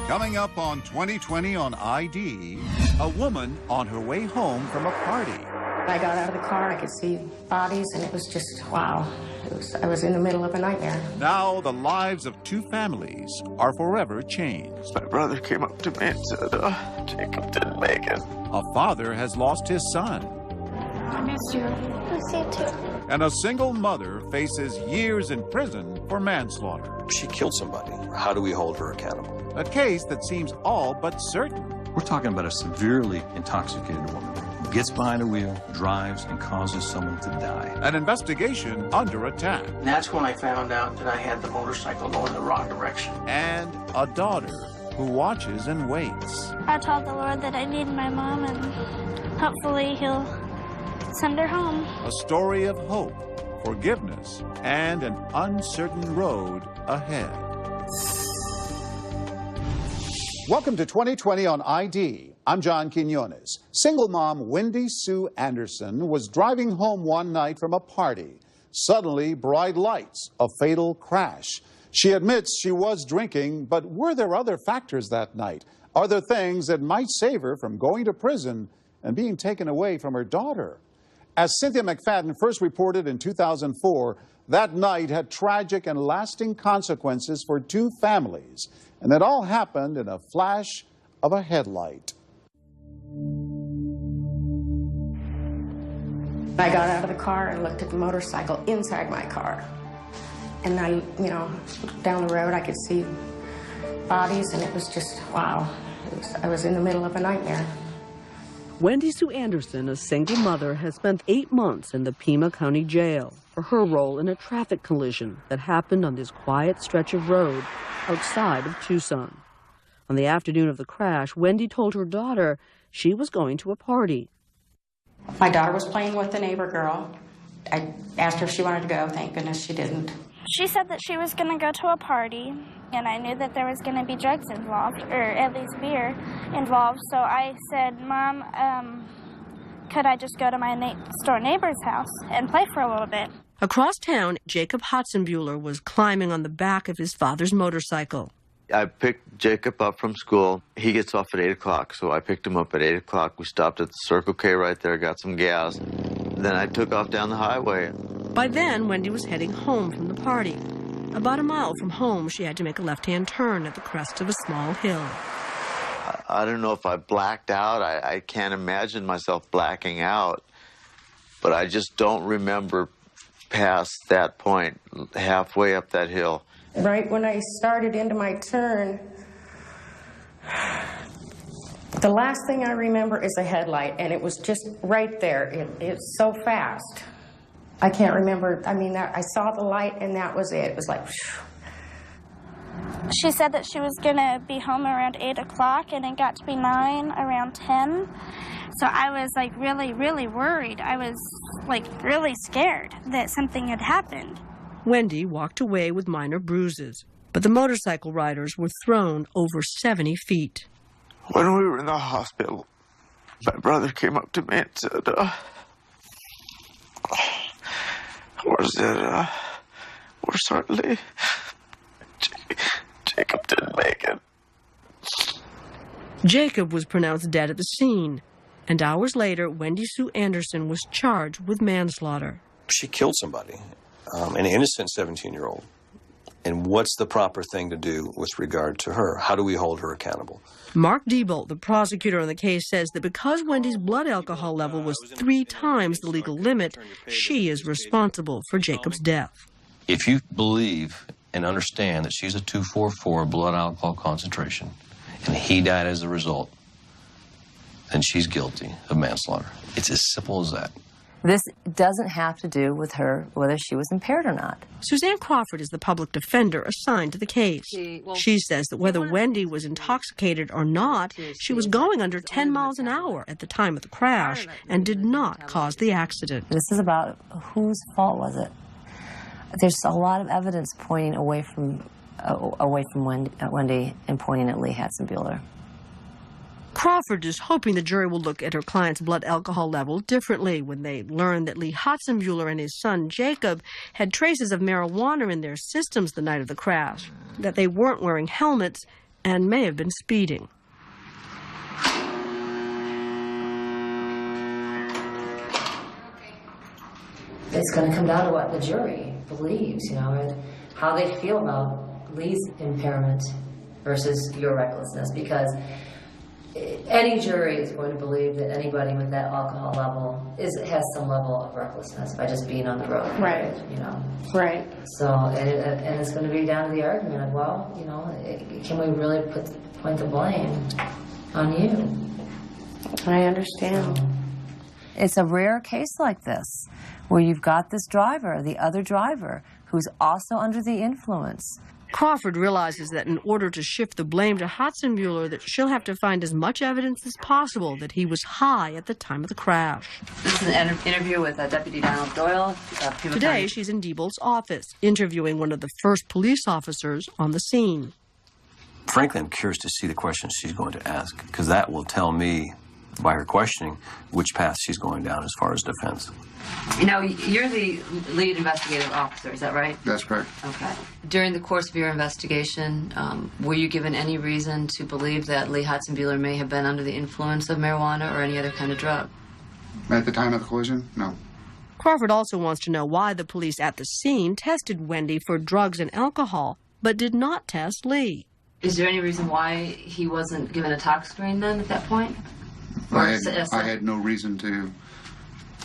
Coming up on 2020 on ID, a woman on her way home from a party. I got out of the car, I could see bodies, and it was just, wow. I was in the middle of a nightmare. Now the lives of two families are forever changed. My brother came up to me and said, Jacob didn't make it. A father has lost his son. I missed you. I miss you too. And a single mother faces years in prison for manslaughter. She killed somebody. How do we hold her accountable? A case that seems all but certain. We're talking about a severely intoxicated woman who gets behind a wheel, drives, and causes someone to die. An investigation under attack. And that's when I found out that I had the motorcycle going the wrong direction. And a daughter who watches and waits. I told the Lord that I need my mom, and hopefully He'll send her home. A story of hope, forgiveness, and an uncertain road ahead. Welcome to 2020 on ID. I'm John Quinones. Single mom Wendy Sue Anderson was driving home one night from a party. Suddenly, bright lights, a fatal crash. She admits she was drinking, but were there other factors that night? Are there things that might save her from going to prison and being taken away from her daughter? As Cynthia McFadden first reported in 2004, that night had tragic and lasting consequences for two families. And it all happened in a flash of a headlight. I got out of the car and looked at the motorcycle inside my car. And down the road I could see bodies, and it was just, wow. I was in the middle of a nightmare. Wendy Sue Anderson, a single mother, has spent 8 months in the Pima County Jail for her role in a traffic collision that happened on this quiet stretch of road outside of Tucson. On the afternoon of the crash, Wendy told her daughter she was going to a party. My daughter was playing with the neighbor girl. I asked her if she wanted to go. Thank goodness she didn't. She said that she was going to go to a party, and I knew that there was going to be drugs involved, or at least beer involved. So I said, Mom, could I just go to my next-door neighbor's house and play for a little bit? Across town, Jacob Hotzenbuehler was climbing on the back of his father's motorcycle. I picked Jacob up from school. He gets off at 8 o'clock, so I picked him up at 8 o'clock. We stopped at the Circle K right there, got some gas. Then I took off down the highway. By then, Wendy was heading home from the party. About a mile from home, she had to make a left-hand turn at the crest of a small hill. I don't know if I blacked out. I can't imagine myself blacking out. But I just don't remember past that point, halfway up that hill. Right when I started into my turn, the last thing I remember is a headlight, and it was just right there. It's so fast. I can't remember. I mean, I saw the light, and that was it. It was like, phew. She said that she was going to be home around 8 o'clock, and it got to be 9, around 10. So I was, like, really, really worried. I was, like, really scared that something had happened. Wendy walked away with minor bruises, but the motorcycle riders were thrown over 70 feet. When we were in the hospital, my brother came up to me and said, we're sorry, Jacob didn't make it. Jacob was pronounced dead at the scene, and hours later, Wendy Sue Anderson was charged with manslaughter. She killed somebody, an innocent 17-year-old. And what's the proper thing to do with regard to her? How do we hold her accountable? Mark Diebold, the prosecutor on the case, says that because Wendy's blood alcohol level was 3 times the legal limit, she is responsible for Jacob's death. If you believe and understand that she's a 244 blood alcohol concentration and he died as a result, then she's guilty of manslaughter. It's as simple as that. This doesn't have to do with her, whether she was impaired or not. Suzanne Crawford is the public defender assigned to the case. She says that whether Wendy was intoxicated or not, she was going under 10 miles an hour at the time of the crash and did not cause the accident. This is about whose fault was it? There's a lot of evidence pointing away from Wendy and pointing at Lee Hotzenbuehler. Crawford is hoping the jury will look at her client's blood alcohol level differently when they learn that Lee Hotzenbuehler and his son Jacob had traces of marijuana in their systems the night of the crash, that they weren't wearing helmets, and may have been speeding. It's going to come down to what the jury believes, you know, and how they feel about Lee's impairment versus your recklessness, because any jury is going to believe that anybody with that alcohol level has some level of recklessness by just being on the road. Right. You know. Right. So, and it's going to be down to the argument of, well, you know, can we really point the blame on you? I understand. It's a rare case like this, where you've got this driver, the other driver, who's also under the influence. Crawford realizes that in order to shift the blame to Hatzenbuehler, that she'll have to find as much evidence as possible that he was high at the time of the crash. This is an interview with Deputy Donald Doyle. Today, she's in Dieboldt's office, interviewing one of the first police officers on the scene. Frankly, I'm curious to see the questions she's going to ask, because that will tell me, by her questioning, which path she's going down as far as defense. You know, you're the lead investigative officer, is that right? That's correct. Okay. During the course of your investigation, were you given any reason to believe that Lee Hatzenbuehler may have been under the influence of marijuana or any other kind of drug? At the time of the collision, no. Crawford also wants to know why the police at the scene tested Wendy for drugs and alcohol, but did not test Lee. Is there any reason why he wasn't given a tox screen then at that point? I had no reason to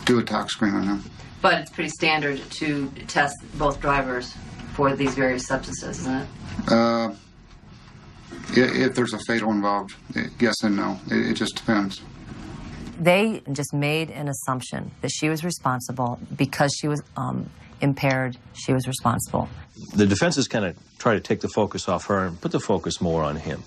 do a tox screen on him. But it's pretty standard to test both drivers for these various substances, isn't it? If there's a fatal involved, yes and no. It just depends. They just made an assumption that she was responsible because she was impaired. She was responsible. The defense is kind of try to take the focus off her and put the focus more on him.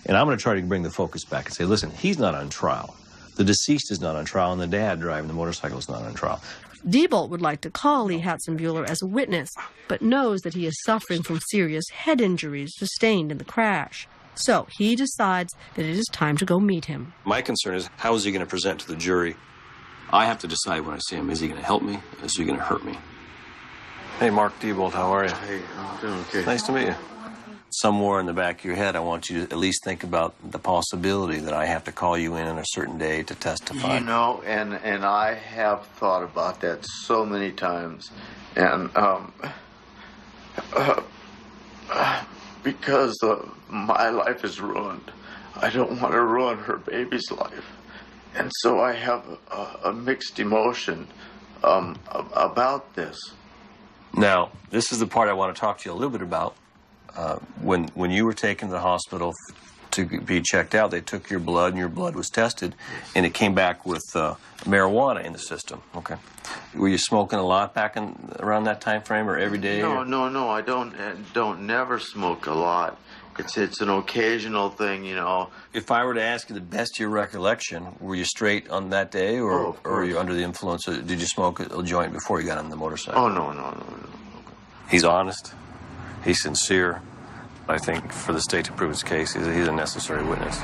And I'm going to try to bring the focus back and say, listen, he's not on trial. The deceased is not on trial, and the dad driving the motorcycle is not on trial. Diebold would like to call Lee Hatzenbuehler as a witness, but knows that he is suffering from serious head injuries sustained in the crash. So he decides that it is time to go meet him. My concern is, how is he going to present to the jury? I have to decide when I see him. Is he going to help me? Is he going to hurt me? Hey, Mark Diebold, how are you? Hey, I'm doing okay. Nice to meet you. Somewhere in the back of your head, I want you to at least think about the possibility that I have to call you in on a certain day to testify. You know, and I have thought about that so many times. And because my life is ruined, I don't want to ruin her baby's life. And so I have a mixed emotion about this. Now, this is the part I want to talk to you a little bit about. When you were taken to the hospital to be checked out, they took your blood, and your blood was tested, and it came back with marijuana in the system. Okay. Were you smoking a lot back around that time frame, or every day? No. I don't never smoke a lot. It's an occasional thing, you know. If I were to ask you the best of your recollection, were you straight on that day, or were you under the influence? Did you smoke a joint before you got on the motorcycle? Oh, no. He's honest. He's sincere. I think for the state to prove its case, he's a necessary witness.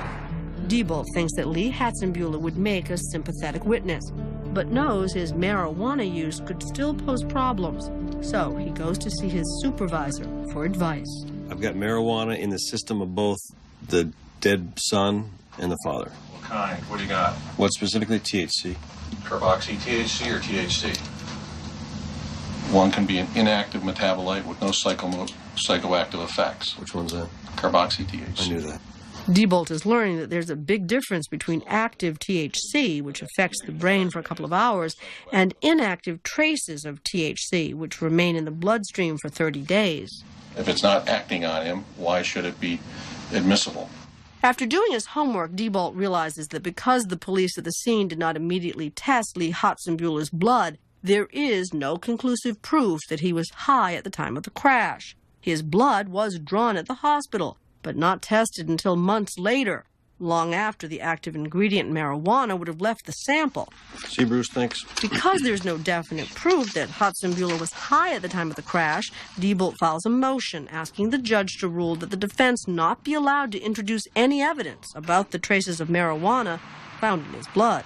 Diebold thinks that Lee Hatzenbuehler would make a sympathetic witness, but knows his marijuana use could still pose problems. So he goes to see his supervisor for advice. I've got marijuana in the system of both the dead son and the father. What kind? What do you got? What specifically? THC? Carboxy THC or THC? One can be an inactive metabolite with no psychoactive effects. Which one's that? Carboxy THC. I knew that. Diebold is learning that there's a big difference between active THC, which affects the brain for a couple of hours, and inactive traces of THC, which remain in the bloodstream for 30 days. If it's not acting on him, why should it be admissible? After doing his homework, Diebold realizes that because the police at the scene did not immediately test Lee Hatzenbuehler's blood, there is no conclusive proof that he was high at the time of the crash. His blood was drawn at the hospital, but not tested until months later, long after the active ingredient marijuana would have left the sample. See, Bruce thinks. Because there's no definite proof that Hatzenbuehler was high at the time of the crash, Diebold files a motion asking the judge to rule that the defense not be allowed to introduce any evidence about the traces of marijuana found in his blood.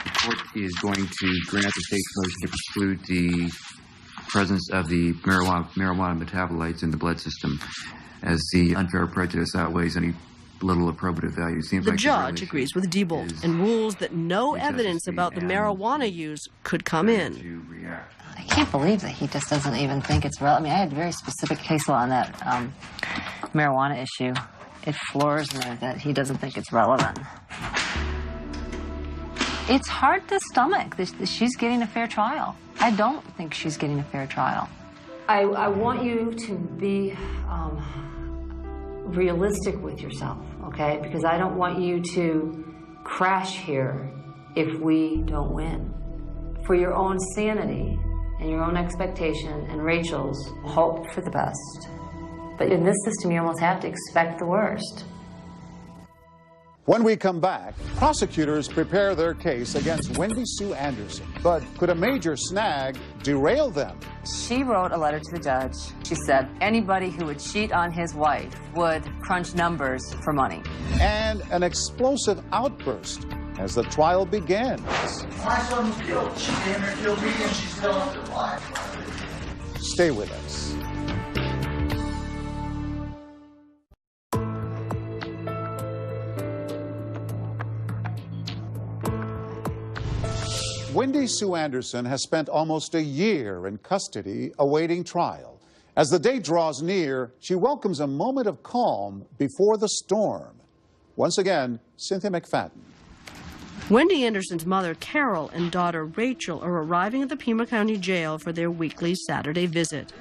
The court is going to grant the state's motion to preclude the presence of the marijuana metabolites in the blood system. as the unfair prejudice outweighs any little appropriate value. Seems The like judge agrees with Diebold and rules that no evidence about the marijuana use could come in. I can't believe that he just doesn't even think it's relevant. I mean, I had very specific case law on that marijuana issue. It floors me that he doesn't think it's relevant. It's hard to stomach that she's getting a fair trial. I don't think she's getting a fair trial. I want you to be realistic with yourself, okay? Because I don't want you to crash here if we don't win. For your own sanity and your own expectation and Rachel's, hope for the best. But in this system, you almost have to expect the worst. When we come back, prosecutors prepare their case against Wendy Sue Anderson. But could a major snag derail them? She wrote a letter to the judge. She said anybody who would cheat on his wife would crunch numbers for money. And an explosive outburst as the trial begins. My son's killed. She came here, killed me, and she's still up to life. Stay with us. Wendy Sue Anderson has spent almost a year in custody awaiting trial. As the date draws near, she welcomes a moment of calm before the storm. Once again, Cynthia McFadden. Wendy Anderson's mother, Carol, and daughter, Rachel, are arriving at the Pima County Jail for their weekly Saturday visit.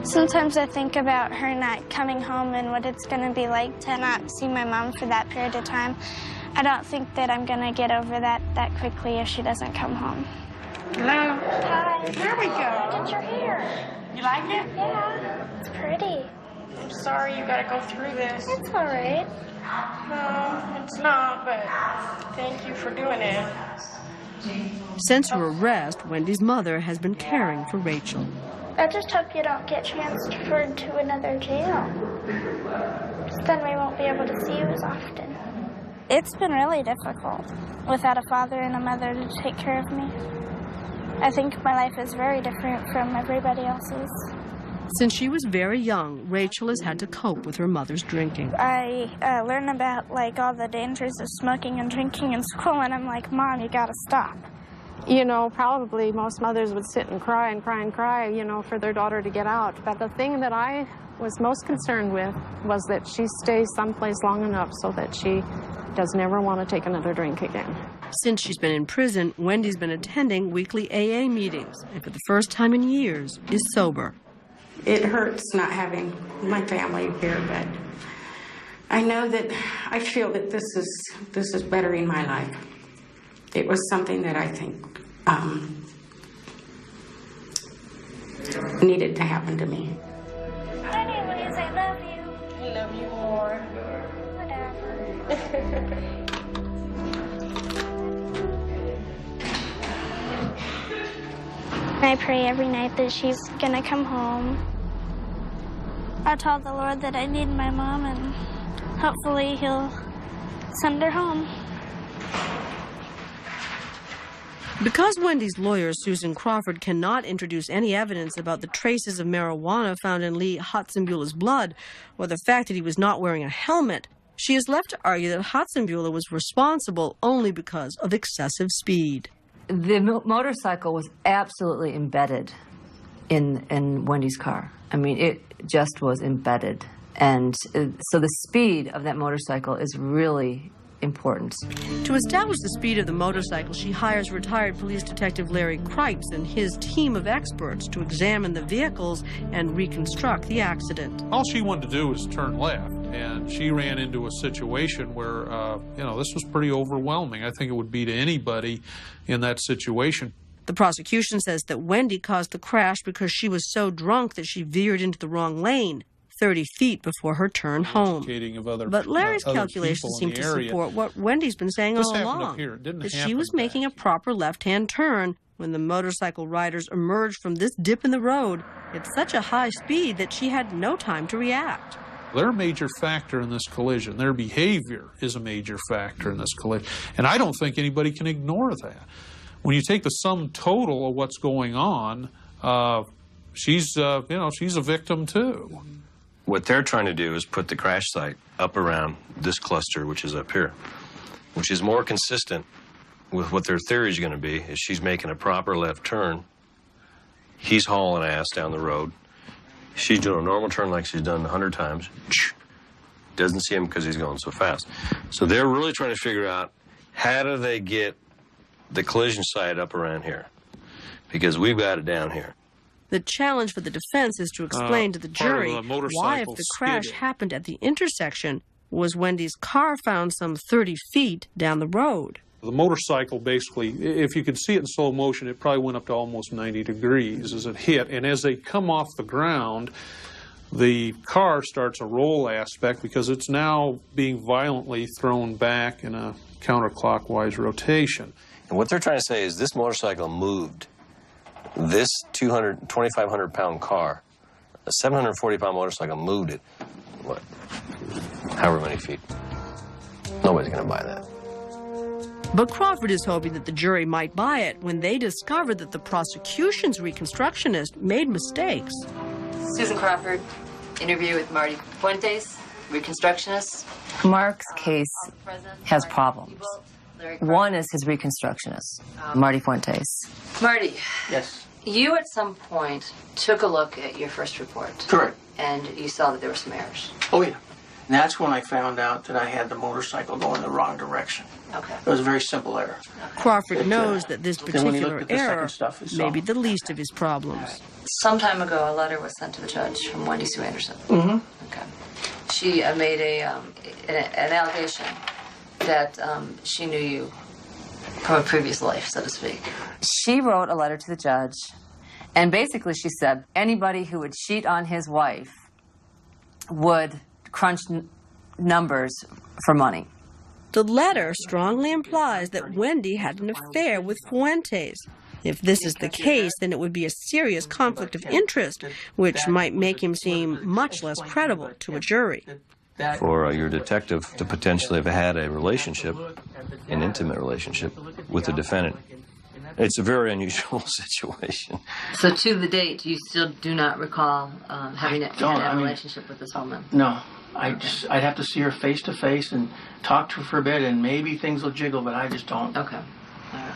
Sometimes I think about her not coming home and what it's going to be like to not see my mom for that period of time. I don't think that I'm going to get over that quickly if she doesn't come home. Hello. Hi. There we go. Look at your hair. You like it? Yeah, it's pretty. I'm sorry you got to go through this. It's all right. No, it's not, but thank you for doing it. Since her arrest, Wendy's mother has been caring for Rachel. I just hope you don't get transferred to another jail. Then we won't be able to see you as often. It's been really difficult without a father and a mother to take care of me. I think my life is very different from everybody else's. Since she was very young, Rachel has had to cope with her mother's drinking. I learn about all the dangers of smoking and drinking in school, and I'm like, Mom, you gotta stop. You know, probably most mothers would sit and cry and cry and cry, you know, for their daughter to get out. But the thing that I was most concerned with was that she stays someplace long enough so that she does never want to take another drink again. Since she's been in prison, Wendy's been attending weekly AA meetings, and for the first time in years, is sober. It hurts not having my family here, but I know that I feel that this is bettering my life. It was something that I think needed to happen to me. Anyways, I love you. I love you more. Whatever. I pray every night that she's gonna come home. I told the Lord that I need my mom, and hopefully He'll send her home. Because Wendy's lawyer, Susan Crawford, cannot introduce any evidence about the traces of marijuana found in Lee Hotzenbuehler's blood or the fact that he was not wearing a helmet, she is left to argue that Hotzenbuehler was responsible only because of excessive speed. The motorcycle was absolutely embedded in Wendy's car. I mean, it just was embedded. And so the speed of that motorcycle is really important. To establish the speed of the motorcycle, she hires retired police detective Larry Cripes and his team of experts to examine the vehicles and reconstruct the accident. All she wanted to do was turn left, and she ran into a situation where, this was pretty overwhelming. I think it would be to anybody in that situation. The prosecution says that Wendy caused the crash because she was so drunk that she veered into the wrong lane 30 feet before her turn home. But Larry's calculations seem to support what Wendy's been saying all along, that she was making a proper left-hand turn when the motorcycle riders emerged from this dip in the road at such a high speed that she had no time to react. They're a major factor in this collision. Their behavior is a major factor in this collision. And I don't think anybody can ignore that. When you take the sum total of what's going on, she's a victim too. what they're trying to do is put the crash site up around this cluster, which is up here, which is more consistent with what their theory is going to be, is she's making a proper left turn. He's hauling ass down the road. She's doing a normal turn like she's done 100 times. Doesn't see him because he's going so fast. So they're really trying to figure out, how do they get the collision site up around here? Because we've got it down here. The challenge for the defense is to explain to the jury why, if the crash happened at the intersection, was Wendy's car found some 30 feet down the road. The motorcycle basically, if you could see it in slow motion, it probably went up to almost 90 degrees as it hit. And as they come off the ground, the car starts a roll aspect because it's now being violently thrown back in a counterclockwise rotation. And what they're trying to say is this motorcycle moved this 2,500-pound car, a 740-pound motorcycle moved it, what, however many feet. Nobody's going to buy that. But Crawford is hoping that the jury might buy it when they discovered that the prosecution's reconstructionist made mistakes. Susan Crawford, interview with Marty Fuentes, reconstructionist. Mark's case has problems. One is his reconstructionist, Marty Fuentes. Marty. Yes. You at some point took a look at your first report. Correct. And you saw that there were some errors. Oh, yeah. And that's when I found out that I had the motorcycle going the wrong direction. Okay. It was a very simple error. Crawford knows that this particular error stuff, may be the least of his problems. Some time ago, a letter was sent to the judge from Wendy Sue Anderson. Mm-hmm. Okay. She made an allegation that she knew you from a previous life, so to speak. She wrote a letter to the judge, and basically she said anybody who would cheat on his wife would crunch numbers for money. The letter strongly implies that Wendy had an affair with Fuentes. If this is the case, then it would be a serious conflict of interest, which might make him seem much less credible to a jury. For your detective to potentially have had a relationship, an intimate relationship, with the defendant, it's a very unusual situation. So to the date, you still do not recall having had a relationship with this woman? No. I'd have to see her face to face and talk to her for a bit, and maybe things will jiggle, but I just don't. Okay. All right.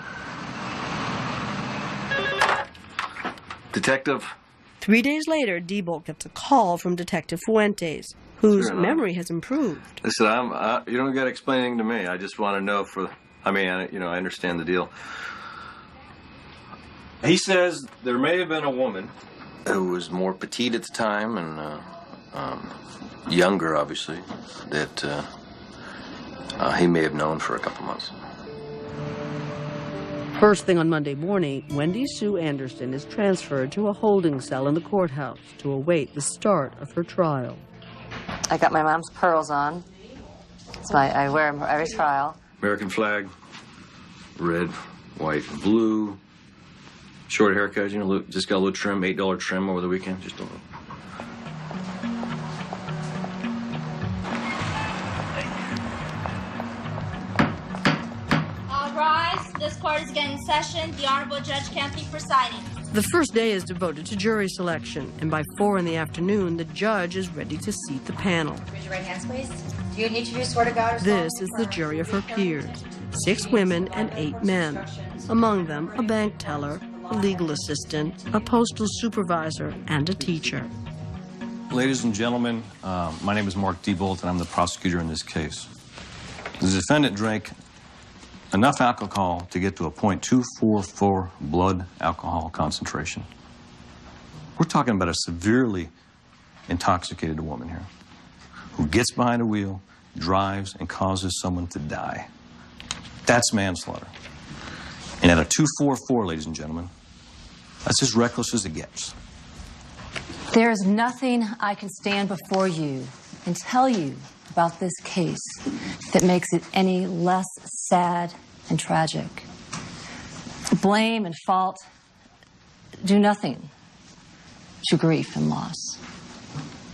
Detective. 3 days later, Diebold gets a call from Detective Fuentes, whose memory has improved. Listen, you don't got to explain anything to me. I just want to know I understand the deal. He says there may have been a woman who was more petite at the time and younger, obviously, that he may have known for a couple months. First thing on Monday morning, Wendy Sue Anderson is transferred to a holding cell in the courthouse to await the start of her trial. I got my mom's pearls on. I wear them for every trial. American flag, red, white, blue. Short haircut, just got a little trim, $8 trim over the weekend, just a little. All rise. This court is again in session. The Honorable Judge Kempy presiding. The first day is devoted to jury selection, and by 4 in the afternoon, the judge is ready to seat the panel. Raise your right hands, please. Do you each of you swear to God or This is the jury of her peers, 6 women and 8 men. Among them, a bank teller, a legal assistant, a postal supervisor, and a teacher. Ladies and gentlemen, my name is Mark Diebold, and I'm the prosecutor in this case. The defendant drank enough alcohol to get to a .244 blood alcohol concentration. We're talking about a severely intoxicated woman here who gets behind a wheel, drives, and causes someone to die. That's manslaughter. And at a .244, ladies and gentlemen, that's as reckless as it gets. There is nothing I can stand before you and tell you about this case that makes it any less sad and tragic. Blame and fault do nothing to grief and loss.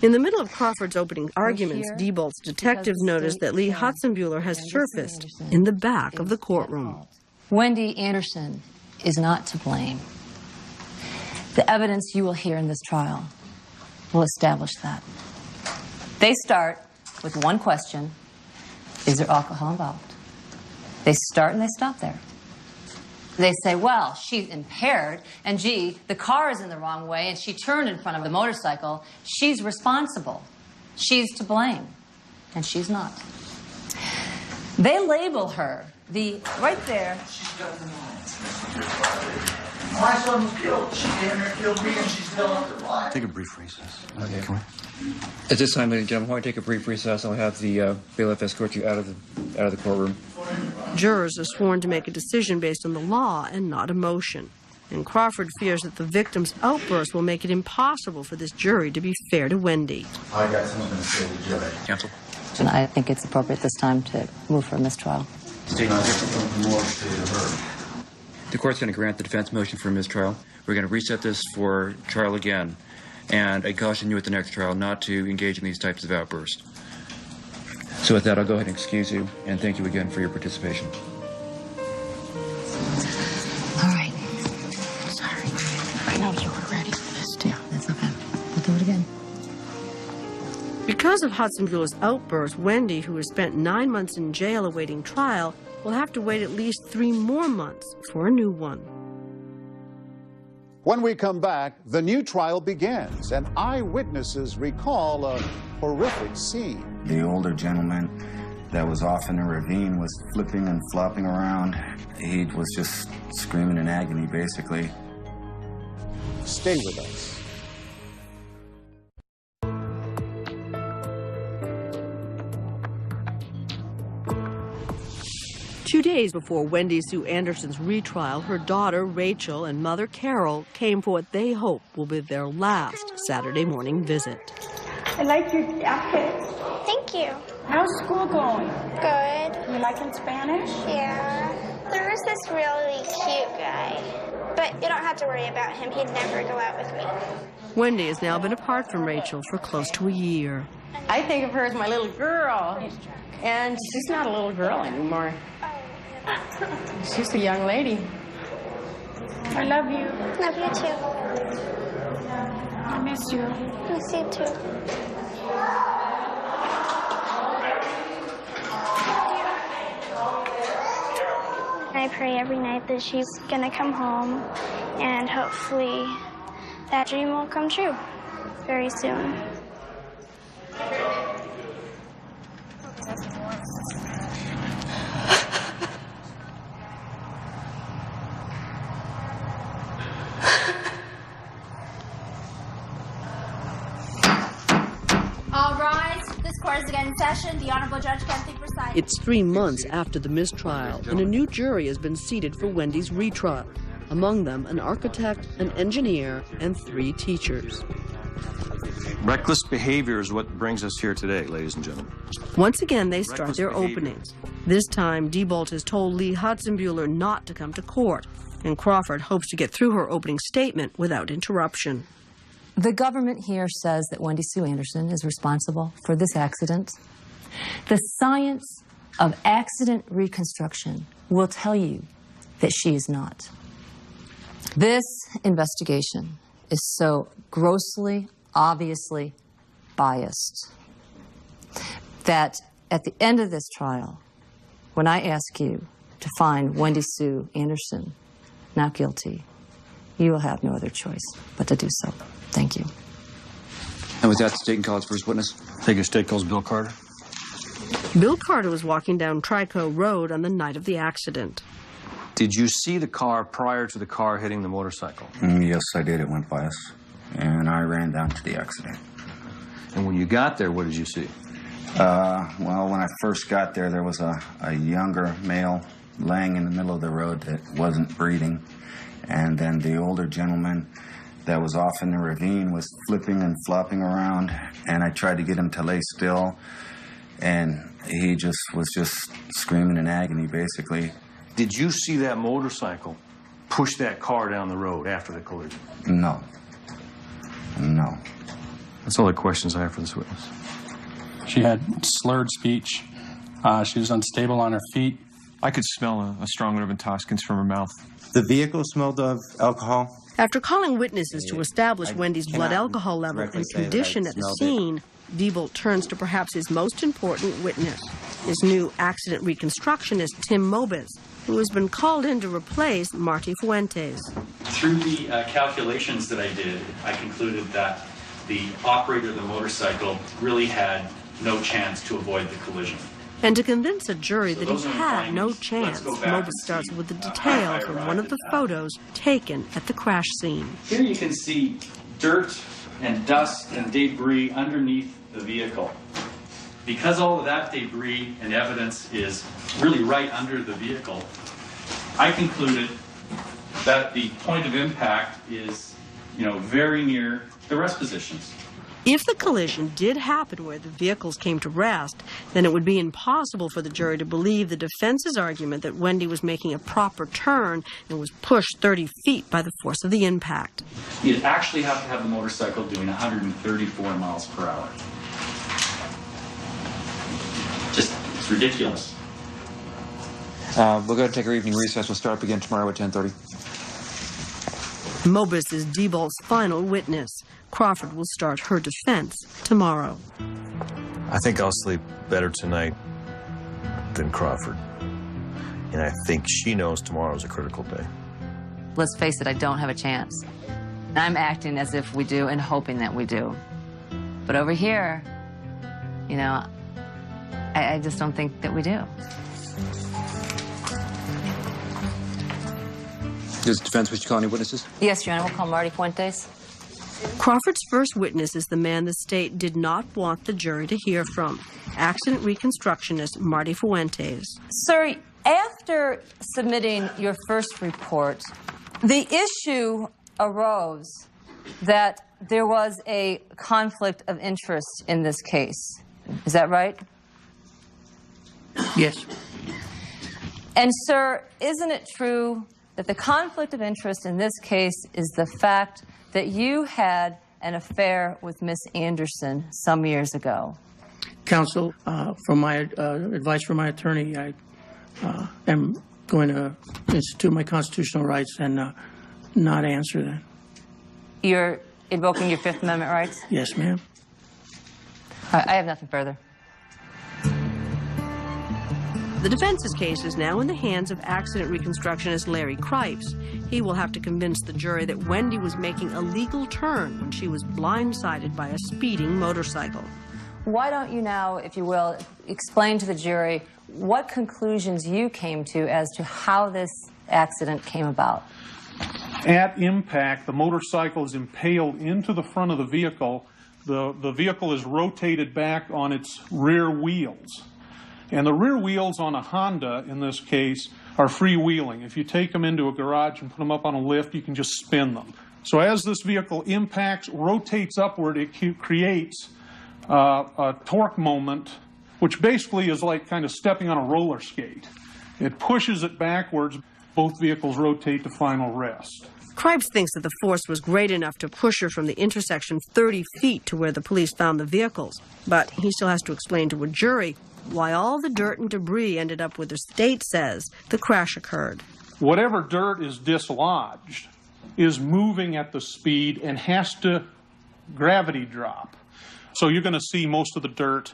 In the middle of Crawford's opening arguments, Diebold's detective noticed that Lee Hotzenbuehler has surfaced in the back of the courtroom. Wendy Anderson is not to blame. The evidence you will hear in this trial will establish that. They start with one question: is there alcohol involved? They start and they stop there. They say, well, she's impaired, and gee, the car is in the wrong way, and she turned in front of the motorcycle. She's responsible. She's to blame. And she's not. They label her right there. My son was killed. She damn near killed me, and she's still alive. Take a brief recess. Okay. Can we? At this time, ladies and gentlemen, while I take a brief recess, I'll have the bailiff escort you out of the courtroom. Jurors are sworn to make a decision based on the law and not emotion. And Crawford fears that the victim's outburst will make it impossible for this jury to be fair to Wendy. I got something to say to the jury. Counsel. And I think it's appropriate this time to move for a mistrial. The court's going to grant the defense motion for a mistrial. We're going to reset this for trial again. And I caution you at the next trial not to engage in these types of outbursts. So with that, I'll go ahead and excuse you, and thank you again for your participation. All right. Sorry. I know you were ready for this, too. That's okay. We'll do it again. Because of Hudson Bueller's outburst, Wendy, who has spent 9 months in jail awaiting trial, will have to wait at least 3 more months for a new one. When we come back, the new trial begins, and eyewitnesses recall a horrific scene. The older gentleman that was off in the ravine was flipping and flopping around. He was just screaming in agony, basically. Stay with us. 2 days before Wendy Sue Anderson's retrial, her daughter Rachel and mother Carol came for what they hope will be their last Saturday morning visit. I like your jacket. Thank you. How's school going? Good. You liking Spanish? Yeah. There was this really cute guy, but you don't have to worry about him. He'd never go out with me. Wendy has now been apart from Rachel for close to a year. I think of her as my little girl, and she's not a little girl anymore. She's a young lady. I love you. Love you too. I miss you. Miss you too. I pray every night that she's gonna come home, and hopefully that dream will come true very soon. All rise. This court is again in session. The Honorable Judge Kempthey presides. It's 3 months after the mistrial, and a new jury has been seated for Wendy's retrial. Among them, an architect, an engineer, and 3 teachers. Reckless behavior is what brings us here today, ladies and gentlemen. Once again, they start their openings. This time, Diebold has told Lee Hudson Bueller not to come to court, and Crawford hopes to get through her opening statement without interruption. The government here says that Wendy Sue Anderson is responsible for this accident. The science of accident reconstruction will tell you that she is not. This investigation is so grossly, obviously biased that at the end of this trial, when I ask you to find Wendy Sue Anderson not guilty, you will have no other choice but to do so. Thank you. And with that, the state and call its first witness. Take your state calls Bill Carter. Bill Carter was walking down Trico Road on the night of the accident. Did you see the car prior to the car hitting the motorcycle? Yes, I did. It went by us. And I ran down to the accident. And when you got there, what did you see? Well, when I first got there, there was a younger male laying in the middle of the road that wasn't breathing. And then the older gentleman that was off in the ravine was flipping and flopping around. And I tried to get him to lay still. And he was just screaming in agony, basically. Did you see that motorcycle push that car down the road after the collision? No. No. That's all the questions I have for this witness. She had slurred speech. She was unstable on her feet. I could smell a strong odor of intoxicants from her mouth. The vehicle smelled of alcohol. After calling witnesses to establish Wendy's blood alcohol level and condition at the scene, Diebold turns to perhaps his most important witness, his new accident reconstructionist, Tim Mobis, who has been called in to replace Marty Fuentes. Through the calculations that I did, I concluded that the operator of the motorcycle really had no chance to avoid the collision. And to convince a jury that he had no chance, Mobis starts with a detail from one of the photos taken at the crash scene. Here you can see dirt and dust and debris underneath the vehicle. Because all of that debris and evidence is really right under the vehicle, I concluded that the point of impact is, very near the rest positions. If the collision did happen where the vehicles came to rest, then it would be impossible for the jury to believe the defense's argument that Wendy was making a proper turn and was pushed 30 feet by the force of the impact. You'd actually have to have the motorcycle doing 134 miles per hour. It's ridiculous. We'll go ahead and take our evening recess. We'll start up again tomorrow at 10:30. Mobis is Diebold's final witness. Crawford will start her defense tomorrow. I think I'll sleep better tonight than Crawford. And I think she knows tomorrow's a critical day. Let's face it, I don't have a chance. I'm acting as if we do and hoping that we do. But over here, I just don't think that we do. Does the defense wish to call any witnesses? Yes, Your Honor, we'll call Marty Fuentes. Crawford's first witness is the man the state did not want the jury to hear from, accident reconstructionist Marty Fuentes. Sir, after submitting your first report, the issue arose that there was a conflict of interest in this case. Is that right? Yes. And, sir, isn't it true that the conflict of interest in this case is the fact that you had an affair with Miss Anderson some years ago? Counsel, from my advice from my attorney, I am going to institute my constitutional rights and not answer that. You're invoking your Fifth Amendment rights? Yes, ma'am. I have nothing further. The defense's case is now in the hands of accident reconstructionist Larry Cripes. He will have to convince the jury that Wendy was making a legal turn when she was blindsided by a speeding motorcycle. Why don't you now, if you will, explain to the jury what conclusions you came to as to how this accident came about? At impact, the motorcycle is impaled into the front of the vehicle. The vehicle is rotated back on its rear wheels. And the rear wheels on a Honda, in this case, are freewheeling. If you take them into a garage and put them up on a lift, you can just spin them. So as this vehicle impacts, rotates upward, it creates a torque moment, which basically is like kind of stepping on a roller skate. It pushes it backwards. Both vehicles rotate to final rest. Cripes thinks that the force was great enough to push her from the intersection 30 feet to where the police found the vehicles. But he still has to explain to a jury why all the dirt and debris ended up where the state says the crash occurred. Whatever dirt is dislodged is moving at the speed and has to gravity drop. So you're going to see most of the dirt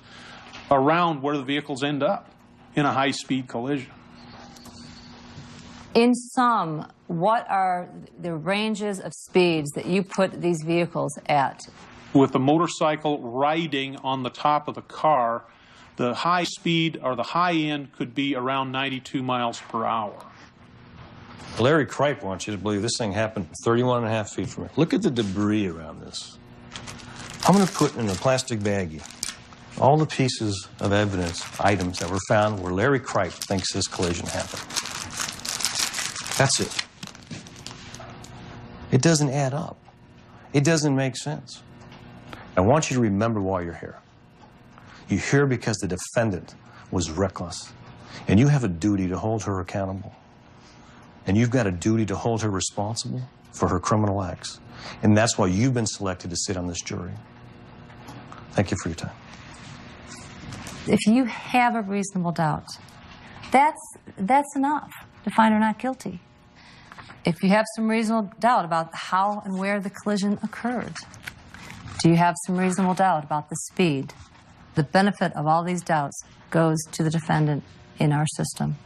around where the vehicles end up in a high-speed collision. In sum, what are the ranges of speeds that you put these vehicles at? With the motorcycle riding on the top of the car, the high speed or the high end could be around 92 miles per hour. Larry Cripe wants you to believe this thing happened 31 and a half feet from here. Look at the debris around this. I'm going to put in a plastic baggie all the pieces of evidence, items that were found where Larry Cripe thinks this collision happened. That's it. It doesn't add up. It doesn't make sense. I want you to remember why you're here. You're here because the defendant was reckless, and you have a duty to hold her accountable. And you've got a duty to hold her responsible for her criminal acts. And that's why you've been selected to sit on this jury. Thank you for your time. If you have a reasonable doubt, that's enough to find her not guilty. If you have some reasonable doubt about how and where the collision occurred, Do you have some reasonable doubt about the speed? The benefit of all these doubts goes to the defendant in our system.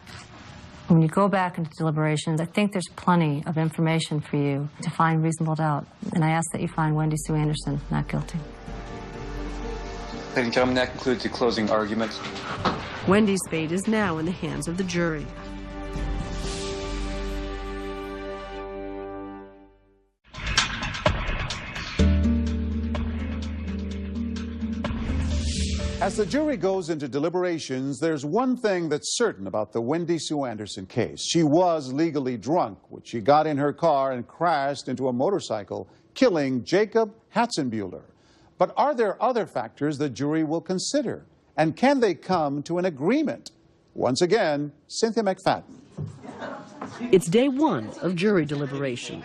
When you go back into deliberations, I think there's plenty of information for you to find reasonable doubt. And I ask that you find Wendy Sue Anderson not guilty. Ladies and gentlemen, that concludes the closing arguments. Wendy's fate is now in the hands of the jury. As the jury goes into deliberations, there's one thing that's certain about the Wendy Sue Anderson case. She was legally drunk when she got in her car and crashed into a motorcycle, killing Jacob Hatzenbuehler. But are there other factors the jury will consider? And can they come to an agreement? Once again, Cynthia McFadden. It's day one of jury deliberations.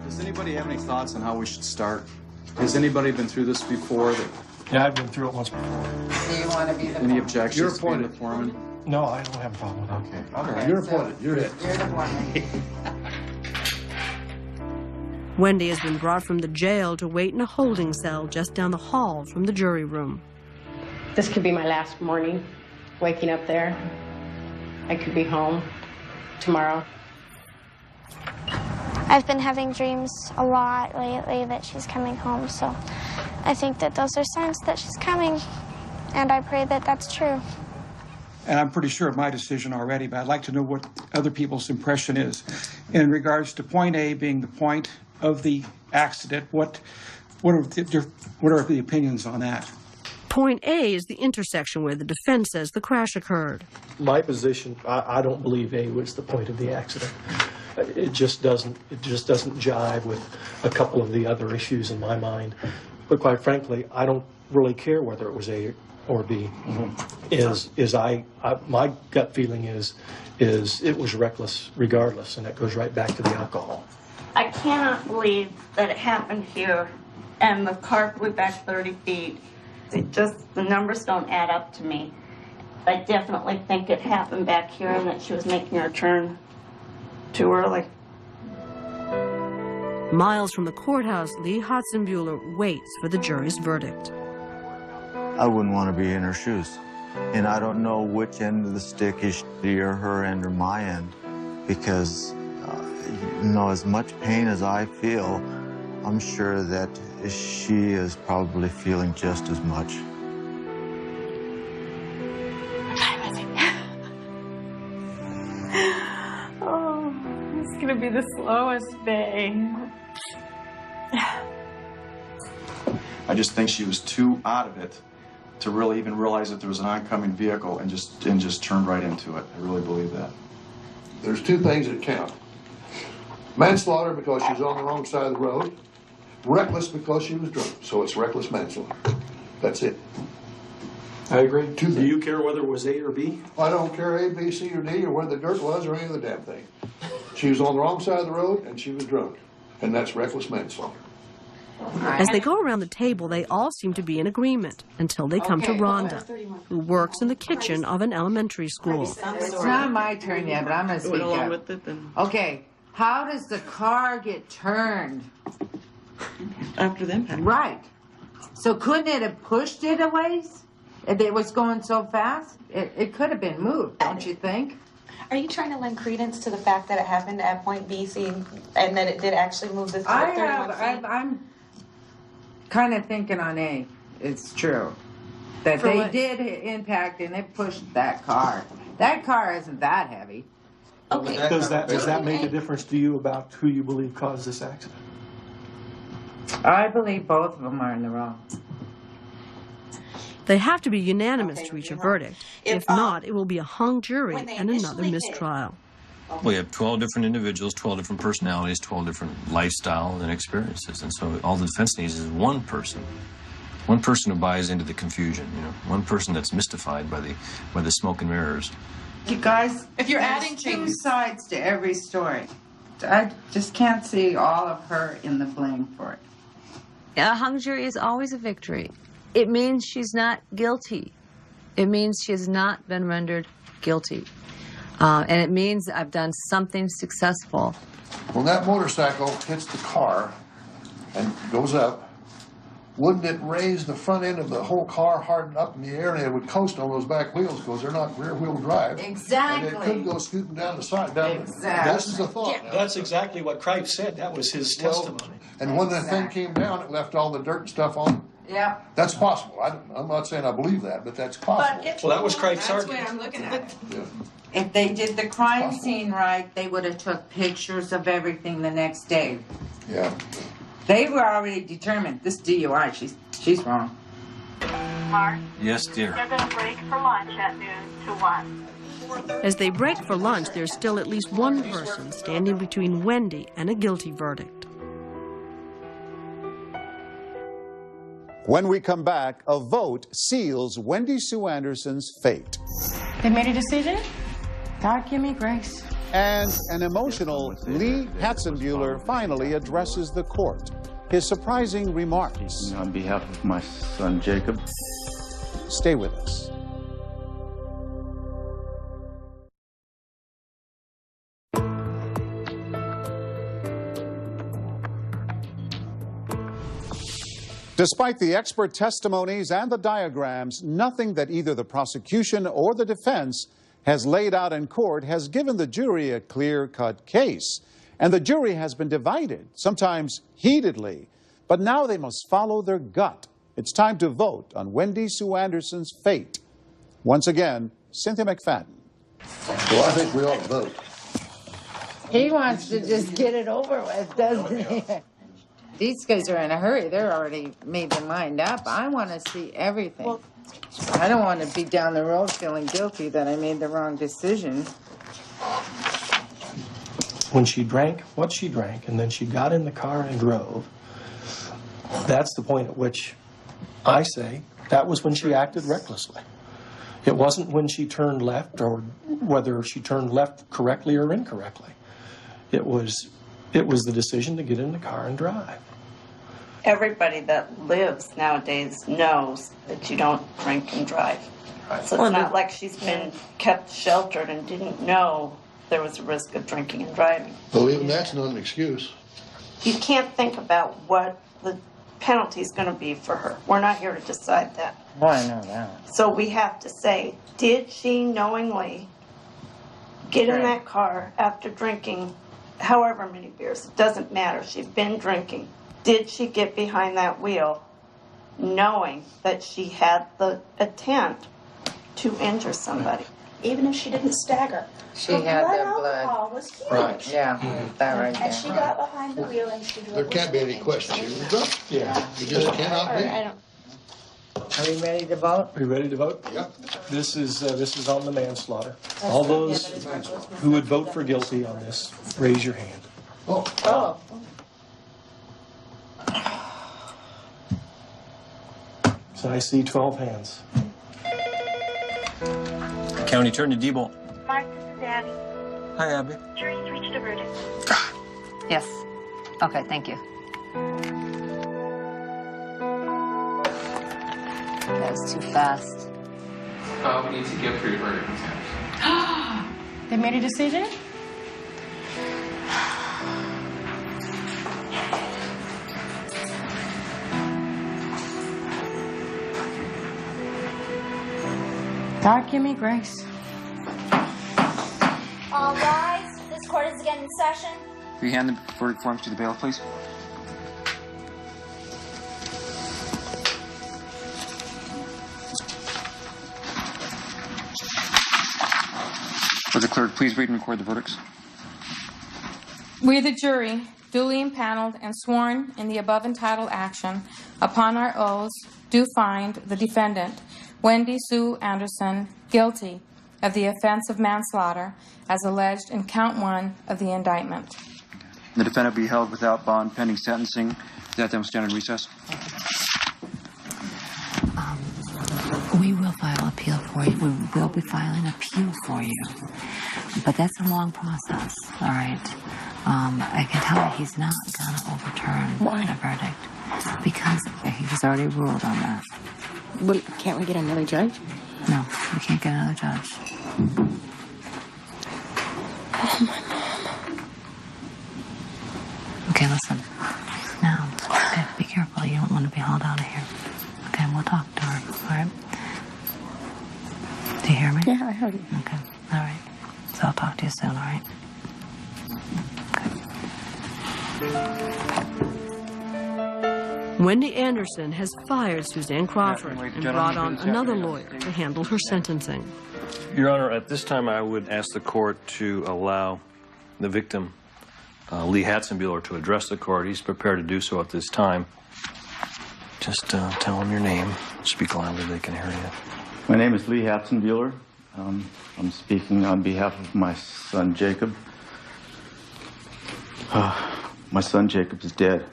Does anybody have any thoughts on how we should start? Has anybody been through this before? Yeah, I've been through it once before. Do you want to be the Any objections? You're to being appointed. the foreman? No, I don't have a problem with that. Okay. Okay, you're appointed. You're it. You're the foreman. Wendy has been brought from the jail to wait in a holding cell just down the hall from the jury room. This could be my last morning waking up there. I could be home tomorrow. I've been having dreams a lot lately that she's coming home, so I think that those are signs that she's coming, and I pray that that's true. And I'm pretty sure of my decision already, but I'd like to know what other people's impression is. In regards to point A being the point of the accident, what are the opinions on that? Point A is the intersection where the defense says the crash occurred. My position, I don't believe A was the point of the accident. It just doesn't jive with a couple of the other issues in my mind. But quite frankly, I don't really care whether it was A or B. My gut feeling is it was reckless regardless, and that goes right back to the alcohol. I cannot believe that it happened here and the car flew back 30 feet. The numbers don't add up to me. I definitely think it happened back here and that she was making her turn too early. Miles from the courthouse, Lee Hatzenbuehler waits for the jury's verdict. I wouldn't want to be in her shoes. And I don't know which end of the stick is shittier, her end or my end. Because, as much pain as I feel, I'm sure that she is probably feeling just as much. Oh, it's gonna be the slowest day. I just think she was too out of it to really even realize that there was an oncoming vehicle and just turned right into it. I really believe that. There's two things that count. Manslaughter because she was on the wrong side of the road. Reckless because she was drunk. So it's reckless manslaughter. That's it. I agree. Do you care whether it was A or B? I don't care A, B, C, or D, or where the dirt was, or any of the damn thing. She was on the wrong side of the road, and she was drunk. And that's reckless manslaughter. As they go around the table, they all seem to be in agreement until they come to Rhonda, who works in the kitchen of an elementary school. It's not my turn yet, but I'm going to speak up. Okay, how does the car get turned? After the impact. Right. So couldn't it have pushed it a ways? If it was going so fast? It could have been moved, don't you think? Are you trying to lend credence to the fact that it happened at point B, C, and that it did actually move this car 31 feet? I'm kind of thinking on A. It's true. That For they what? did impact and it pushed that car. That car isn't that heavy. Okay. Does that make a difference to you about who you believe caused this accident? I believe both of them are in the wrong. They have to be unanimous to reach a verdict. If not, it will be a hung jury and another mistrial. We have 12 different individuals, 12 different personalities, 12 different lifestyle and experiences. And so all the defense needs is one person who buys into the confusion, one person that's mystified by the smoke and mirrors. You guys, if you're there's adding two things- sides to every story. I just can't see all of her in the blame for it. A hung jury is always a victory. It means she's not guilty. It means she has not been rendered guilty. And it means I've done something successful. When that motorcycle hits the car and goes up, wouldn't it raise the front end of the whole car hard up in the air, and it would coast on those back wheels because they're not rear-wheel drive. Exactly. And it could go scooting down the side. Exactly. This is a thought. Yeah, that's exactly what Kripe said. That was his testimony. And when the thing came down, it left all the dirt and stuff on. Yeah. That's possible. I'm not saying I believe that, but that's possible. Well, that was Kripe's That's what argument. I'm looking at. If they did the crime scene right, they would have took pictures of everything the next day. Yeah. They were already determined. This DUI, she's wrong. Mark, Yes, dear. they're going to break for lunch at noon to 1. As they break for lunch, there's still at least one person standing between Wendy and a guilty verdict. When we come back, a vote seals Wendy Sue Anderson's fate. They made a decision? God give me grace. And an emotional Lee Hatzenbuehler finally addresses the court. His surprising remarks. On behalf of my son, Jacob. Stay with us. Despite the expert testimonies and the diagrams, nothing that either the prosecution or the defense has laid out in court has given the jury a clear-cut case. And the jury has been divided, sometimes heatedly. But now they must follow their gut. It's time to vote on Wendy Sue Anderson's fate. Once again, Cynthia McFadden. Well, I think we ought to vote. He wants to just get it over with, doesn't he? These guys are in a hurry. They're already made their mind up. I want to see everything. I don't want to be down the road feeling guilty that I made the wrong decision. When she drank what she drank, and then she got in the car and drove, that's the point at which I say that was when she acted recklessly. It wasn't when she turned left, or whether she turned left correctly or incorrectly. It was the decision to get in the car and drive. Everybody that lives nowadays knows that you don't drink and drive. So it's not like she's been kept sheltered and didn't know there was a risk of drinking and driving. Well, even that's not an excuse. You can't think about what the penalty is going to be for her. We're not here to decide that. Well, I know that. So we have to say, did she knowingly get in that car after drinking however many beers? It doesn't matter. She's been drinking. Did she get behind that wheel knowing that she had the intent to injure somebody? Even if she didn't stagger. She her had blood that blood. alcohol was huge. Right. Yeah, that right there. And she got behind the wheel and she drove. There can't be any question. She was drunk. Yeah. You just cannot be. Are we ready to vote? Are you ready to vote? Yep. This is on the manslaughter. All those who would vote for guilty on this, raise your hand. Oh. So I see 12 hands. County Attorney Diebold. Mark, this is Abby. Hi, Abby. Jury's reached a verdict. Yes. Okay, thank you. That was too fast. We need to get through your verdict, Ms. Anderson. They made a decision? God give me grace. All rise. This court is again in session. Will you hand the verdict forms to the bailiff, please? Would the clerk please read and record the verdicts? We, the jury, duly impaneled and sworn in the above entitled action, upon our oaths, do find the defendant, Wendy Sue Anderson, guilty of the offense of manslaughter as alleged in count 1 of the indictment. The defendant be held without bond pending sentencing. Is that then stand in recess? We will file appeal for you. We will be filing appeal for you. But that's a long process, all right? I can tell you he's not going to overturn the verdict because he's already ruled on that. Well, can't we get another judge? No, we can't get another judge. Oh, my mom. Okay, listen. Now, okay, be careful. You don't want to be hauled out of here. Okay, we'll talk to her, all right? Do you hear me? Yeah, I heard you. Okay, all right. So I'll talk to you soon, all right? Wendy Anderson has fired Suzanne Crawford and brought on another lawyer to handle her sentencing. Your Honor, at this time I would ask the court to allow the victim, Lee Hatzenbuehler, to address the court. He's prepared to do so at this time. Just tell him your name. Speak loudly, they can hear you. My name is Lee Hatzenbuehler. I'm speaking on behalf of my son, Jacob. My son, Jacob, is dead.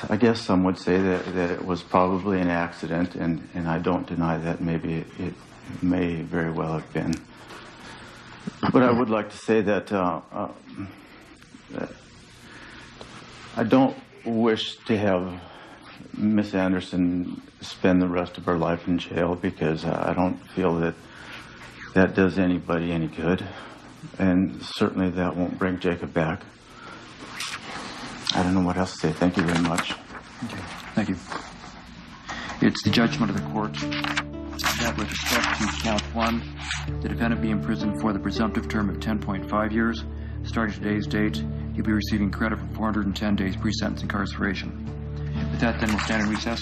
I guess some would say that it was probably an accident, and I don't deny that. Maybe it may very well have been. But I would like to say that I don't wish to have Miss Anderson spend the rest of her life in jail, because I don't feel that that does anybody any good. And certainly that won't bring Jacob back. I don't know what else to say. Thank you very much. Okay, thank you. It's the judgment of the court that with respect to count 1, the defendant be imprisoned for the presumptive term of 10.5 years. Starting today's date, he'll be receiving credit for 410 days pre-sentence incarceration. With that, then, we'll stand in recess.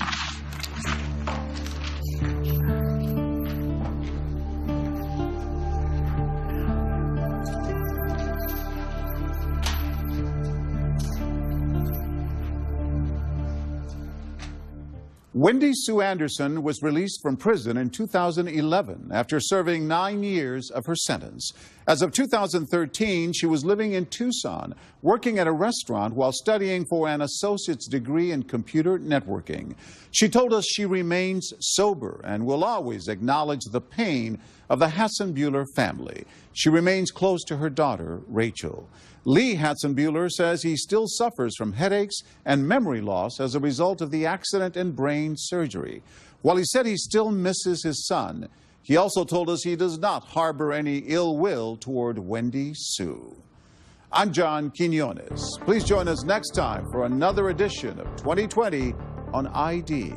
Wendy Sue Anderson was released from prison in 2011 after serving 9 years of her sentence. As of 2013, she was living in Tucson, working at a restaurant while studying for an associate's degree in computer networking. She told us she remains sober and will always acknowledge the pain of the Hatzenbuehler family. She remains close to her daughter, Rachel. Lee Hatzenbuehler says he still suffers from headaches and memory loss as a result of the accident and brain surgery. While he said he still misses his son, he also told us he does not harbor any ill will toward Wendy Sue. I'm John Quinones. Please join us next time for another edition of 2020 on ID.